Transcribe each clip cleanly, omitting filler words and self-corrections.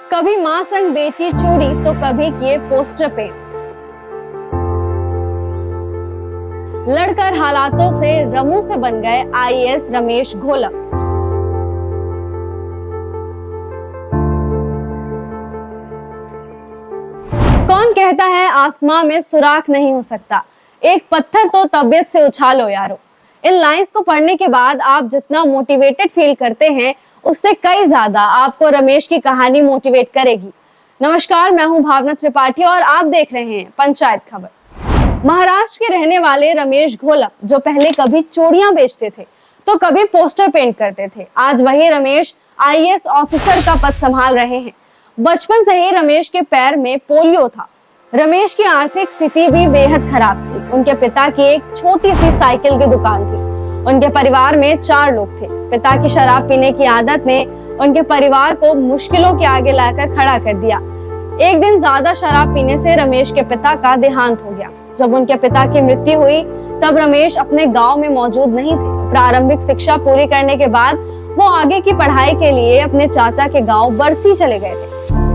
कभी मां संग बेची चूड़ी तो कभी किए पोस्टर पेंट। लड़कर हालातों से रमू से बन गए आईएएस रमेश घोलप। कौन कहता है आसमां में सुराख नहीं हो सकता, एक पत्थर तो तबीयत से उछालो यारो। इन लाइंस को पढ़ने के बाद आप जितना मोटिवेटेड फील करते हैं उससे कई ज्यादा आपको रमेश की कहानी मोटिवेट करेगी। नमस्कार, मैं हूं भावना त्रिपाठी और आप देख रहे हैं पंचायत खबर। महाराष्ट्र के रहने वाले रमेश घोलप, जो पहले कभी चूड़ियां बेचते थे तो कभी पोस्टर पेंट करते थे, आज वही रमेश आईएएस ऑफिसर का पद संभाल रहे हैं। बचपन से ही रमेश के पैर में पोलियो था। रमेश की आर्थिक स्थिति भी बेहद खराब थी। उनके पिता की एक छोटी सी साइकिल की दुकान थी। उनके परिवार में 4 लोग थे। पिता की शराब पीने की आदत ने उनके परिवार को मुश्किलों के आगे लाकर खड़ा कर दिया। एक दिन ज्यादा शराब पीने से रमेश के पिता का देहांत हो गया। जब उनके पिता की मृत्यु हुई तब रमेश अपने गांव में मौजूद नहीं थे। प्रारंभिक शिक्षा पूरी करने के बाद वो आगे की पढ़ाई के लिए अपने चाचा के गांव बरसी चले गए थे।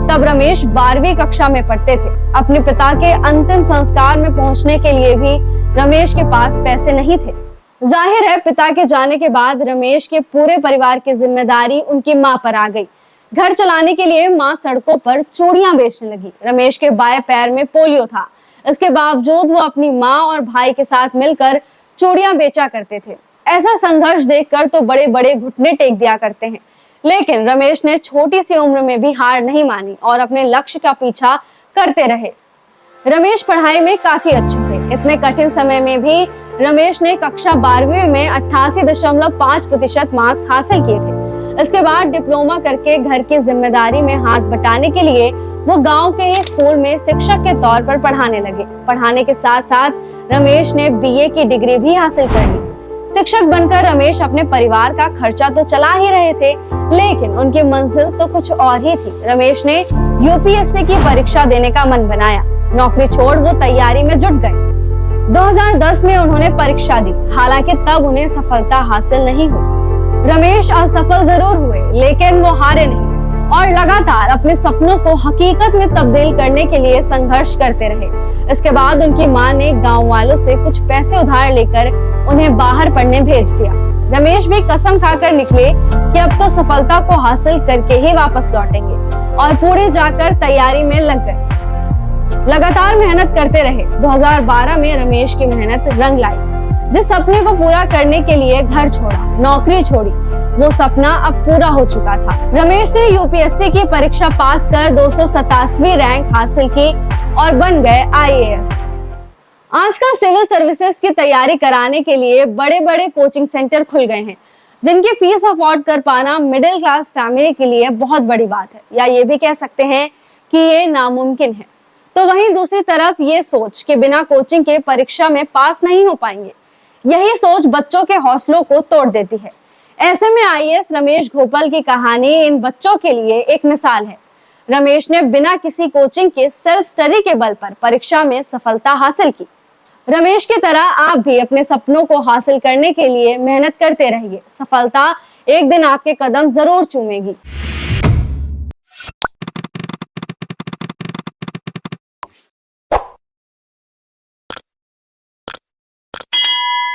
तब रमेश 12वीं कक्षा में पढ़ते थे। अपने पिता के अंतिम संस्कार में पहुंचने के लिए भी रमेश के पास पैसे नहीं थे। जाहिर है, पिता के जाने के बाद रमेश के पूरे परिवार की जिम्मेदारी उनकी मां पर आ गई। घर चलाने के लिए मां सड़कों पर चूड़ियां बेचने लगी। रमेश के बाएं पैर में पोलियो था। इसके बावजूद वो अपनी मां और भाई के साथ मिलकर चूड़ियां बेचा करते थे। ऐसा संघर्ष देखकर तो बड़े बड़े घुटने टेक दिया करते हैं, लेकिन रमेश ने छोटी सी उम्र में भी हार नहीं मानी और अपने लक्ष्य का पीछा करते रहे। रमेश पढ़ाई में काफी अच्छे थे। इतने कठिन समय में भी रमेश ने कक्षा 12वीं में 88.5% मार्क्स हासिल किए थे। इसके बाद डिप्लोमा करके घर की जिम्मेदारी में हाथ बटाने के लिए वो गांव के ही स्कूल में शिक्षक के तौर पर पढ़ाने लगे। पढ़ाने के साथ साथ रमेश ने बीए की डिग्री भी हासिल कर ली। शिक्षक बनकर रमेश अपने परिवार का खर्चा तो चला ही रहे थे, लेकिन उनकी मंजिल तो कुछ और ही थी। रमेश ने यूपीएससी की परीक्षा देने का मन बनाया। नौकरी छोड़ वो तैयारी में जुट गए। 2010 में उन्होंने परीक्षा दी, हालांकि तब उन्हें सफलता हासिल नहीं हुई। रमेश असफल जरूर हुए, लेकिन वो हारे नहीं और लगातार अपने सपनों को हकीकत में तब्दील करने के लिए संघर्ष करते रहे। इसके बाद उनकी मां ने गांव वालों से कुछ पैसे उधार लेकर उन्हें बाहर पढ़ने भेज दिया। रमेश भी कसम खाकर निकले कि अब तो सफलता को हासिल करके ही वापस लौटेंगे और पूरे जाकर तैयारी में लग गए। लगातार मेहनत करते रहे। 2012 में रमेश की मेहनत रंग लाई। जिस सपने को पूरा करने के लिए घर छोड़ा, नौकरी छोड़ी, वो सपना अब पूरा हो चुका था। रमेश ने यूपीएससी की परीक्षा पास कर 287वीं रैंक हासिल की और बन गए आईएएस। आजकल सिविल सर्विसेज की तैयारी कराने के लिए बड़े बड़े कोचिंग सेंटर खुल गए हैं, जिनकी फीस अफोर्ड कर पाना मिडिल क्लास फैमिली के लिए बहुत बड़ी बात है, या ये भी कह सकते हैं कि ये नामुमकिन है। तो वहीं दूसरी तरफ ये सोच कि बिना कोचिंग के परीक्षा में पास नहीं हो पाएंगे, यही सोच बच्चों के हौसलों को तोड़ देती है। ऐसे में आईएएस रमेश घोलप की कहानी इन बच्चों के लिए एक मिसाल है। रमेश ने बिना किसी कोचिंग के सेल्फ स्टडी के बल पर परीक्षा में सफलता हासिल की। रमेश की तरह आप भी अपने सपनों को हासिल करने के लिए मेहनत करते रहिए। सफलता एक दिन आपके कदम जरूर चूमेगी।